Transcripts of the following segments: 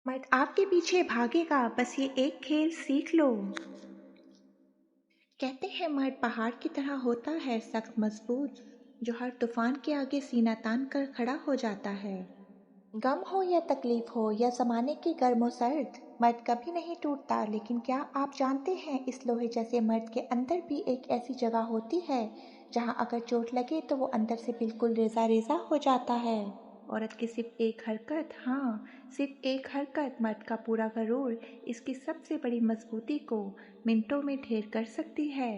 मर्द आपके पीछे भागेगा, बस ये एक खेल सीख लो। कहते हैं मर्द पहाड़ की तरह होता है, सख्त मजबूत, जो हर तूफान के आगे सीना तान कर खड़ा हो जाता है। गम हो या तकलीफ हो या जमाने की गर्म सर्द, मर्द कभी नहीं टूटता। लेकिन क्या आप जानते हैं, इस लोहे जैसे मर्द के अंदर भी एक ऐसी जगह होती है जहां अगर चोट लगे तो वो अंदर से बिल्कुल रेजा रेजा हो जाता है। औरत की सिर्फ एक हरकत, हाँ सिर्फ एक हरकत, मर्द का पूरा गरूर, इसकी सबसे बड़ी मजबूती को मिनटों में ढेर कर सकती है।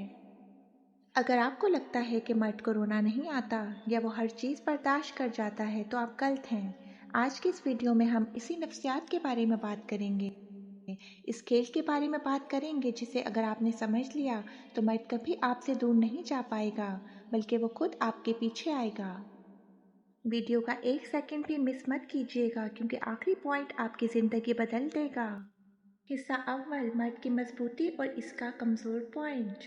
अगर आपको लगता है कि मर्द को रोना नहीं आता या वो हर चीज़ बर्दाश्त कर जाता है तो आप गलत हैं। आज की इस वीडियो में हम इसी नफ्सियात के बारे में बात करेंगे, इस खेल के बारे में बात करेंगे जिसे अगर आपने समझ लिया तो मर्द कभी आपसे दूर नहीं जा पाएगा, बल्कि वो खुद आपके पीछे आएगा। वीडियो का एक सेकंड भी मिस मत कीजिएगा, क्योंकि आखिरी पॉइंट आपकी ज़िंदगी बदल देगा। हिस्सा अव्वल, मर्द की मजबूती और इसका कमज़ोर पॉइंट।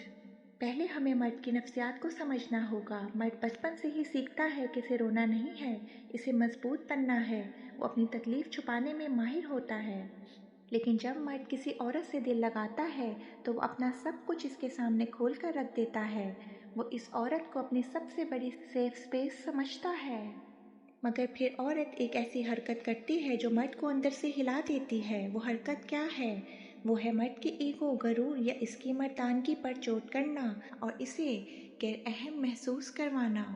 पहले हमें मर्द की नफ्सियात को समझना होगा। मर्द बचपन से ही सीखता है कि इसे रोना नहीं है, इसे मजबूत बनना है। वो अपनी तकलीफ छुपाने में माहिर होता है, लेकिन जब मर्द किसी औरत से दिल लगाता है तो वो अपना सब कुछ इसके सामने खोल कर रख देता है। वो इस औरत को अपनी सबसे बड़ी सेफ स्पेस समझता है। मगर फिर औरत एक ऐसी हरकत करती है जो मर्द को अंदर से हिला देती है। वो हरकत क्या है? वो है मर्द की ईगो, गरूर या इसकी मर्दानगी पर चोट करना और इसे गैर अहम महसूस करवाना।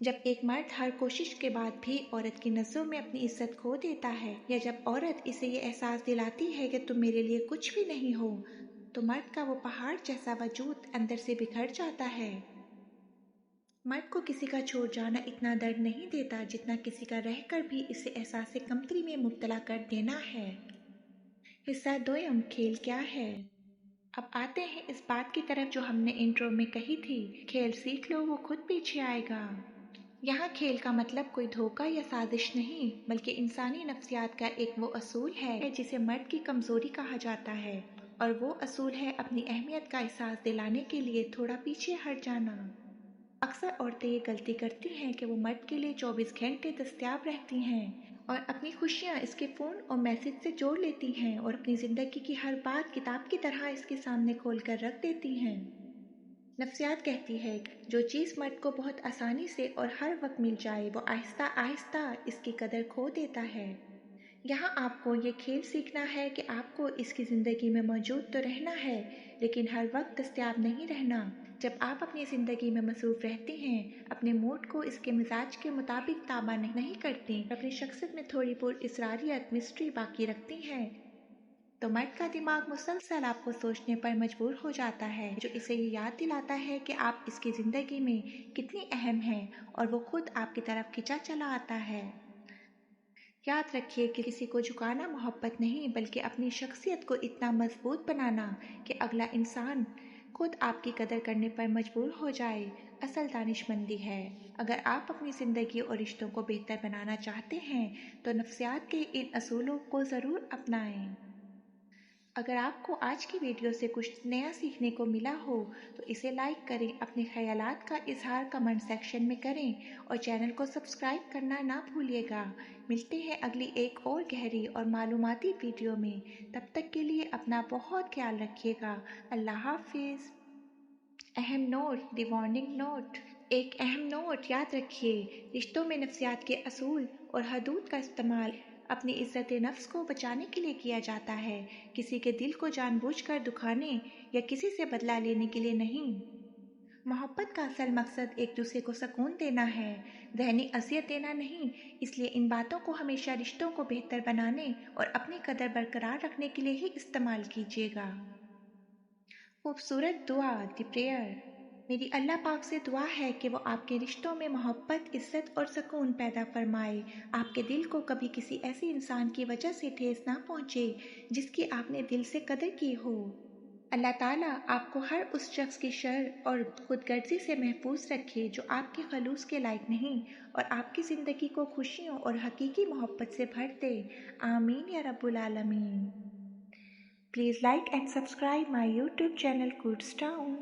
जब एक मर्द हर कोशिश के बाद भी औरत की नज़रों में अपनी इज्जत खो देता है, या जब औरत इसे ये एहसास दिलाती है कि तुम मेरे लिए कुछ भी नहीं हो, तो मर्द का वो पहाड़ जैसा वजूद अंदर से बिखर जाता है। मर्द को किसी का छोड़ जाना इतना दर्द नहीं देता जितना किसी का रहकर भी इसे एहसास कमतरी में मुब्तला कर देना है। हिस्सा दोयम, खेल क्या है। अब आते हैं इस बात की तरफ जो हमने इंट्रो में कही थी, खेल सीख लो वो खुद पीछे आएगा। यहाँ खेल का मतलब कोई धोखा या साजिश नहीं, बल्कि इंसानी नफ्सियात का एक वो असूल है जिसे मर्द की कमजोरी कहा जाता है, और वो असूल है अपनी अहमियत का एहसास दिलाने के लिए थोड़ा पीछे हट जाना। अक्सर औरतें ये गलती करती हैं कि वो मर्द के लिए 24 घंटे दस्तयाब रहती हैं और अपनी खुशियाँ इसके फ़ोन और मैसेज से जोड़ लेती हैं और अपनी ज़िंदगी की हर बात किताब की तरह इसके सामने खोल कर रख देती हैं। नफ्सियात कहती है जो चीज़ मर्द को बहुत आसानी से और हर वक्त मिल जाए वो आहिस्ता आहिस्ता इसकी कदर खो देता है। यहाँ आपको ये खेल सीखना है कि आपको इसकी ज़िंदगी में मौजूद तो रहना है, लेकिन हर वक्त दस्तयाब नहीं रहना। जब आप अपनी ज़िंदगी में मसरूफ़ रहते हैं, अपने मूड को इसके मिजाज के मुताबिक ताबा नहीं करती, अपनी शख्सियत में थोड़ी पुरअसरारियत, मिस्ट्री बाकी रखती हैं, तो मर्द का दिमाग मुसलसल आपको सोचने पर मजबूर हो जाता है, जो इसे ये याद दिलाता है कि आप इसकी ज़िंदगी में कितनी अहम हैं, और वो खुद आपकी तरफ खिंचा चला आता है। याद रखिए कि किसी को झुकाना मोहब्बत नहीं, बल्कि अपनी शख्सियत को इतना मजबूत बनाना कि अगला इंसान खुद आपकी कदर करने पर मजबूर हो जाए, असल दानिशमंदी है। अगर आप अपनी ज़िंदगी और रिश्तों को बेहतर बनाना चाहते हैं तो नफ्सियात के इन असूलों को ज़रूर अपनाएं। अगर आपको आज की वीडियो से कुछ नया सीखने को मिला हो तो इसे लाइक करें, अपने ख्यालात का इजहार कमेंट सेक्शन में करें और चैनल को सब्सक्राइब करना ना भूलिएगा। मिलते हैं अगली एक और गहरी और मालूमाती वीडियो में। तब तक के लिए अपना बहुत ख्याल रखिएगा। अल्लाह हाफिज़। अहम नोट, द वार्निंग नोट। एक अहम नोट याद रखिए, रिश्तों में नफ्सियात के असूल और हदूद का इस्तेमाल अपनी इज्जत नफ्स को बचाने के लिए किया जाता है, किसी के दिल को जानबूझकर दुखाने या किसी से बदला लेने के लिए नहीं। मोहब्बत का असल मकसद एक दूसरे को सुकून देना है, ज़हनी अज़ियत देना नहीं। इसलिए इन बातों को हमेशा रिश्तों को बेहतर बनाने और अपनी कदर बरकरार रखने के लिए ही इस्तेमाल कीजिएगा। खूबसूरत दुआ, द प्रेयर। मेरी अल्लाह पाक से दुआ है कि वो आपके रिश्तों में मोहब्बत, इज्जत और सुकून पैदा फरमाए। आपके दिल को कभी किसी ऐसे इंसान की वजह से ठेस ना पहुँचे जिसकी आपने दिल से कदर की हो। अल्लाह ताला आपको हर उस शख्स की शर और खुदगर्जी से महफूज रखे जो आपके खलूस के लायक नहीं, और आपकी ज़िंदगी को खुशियों और हकीकी मोहब्बत से भर दे। आमीन या रब्बुल आलमीन। Please like and subscribe my YouTube channel Cootstown.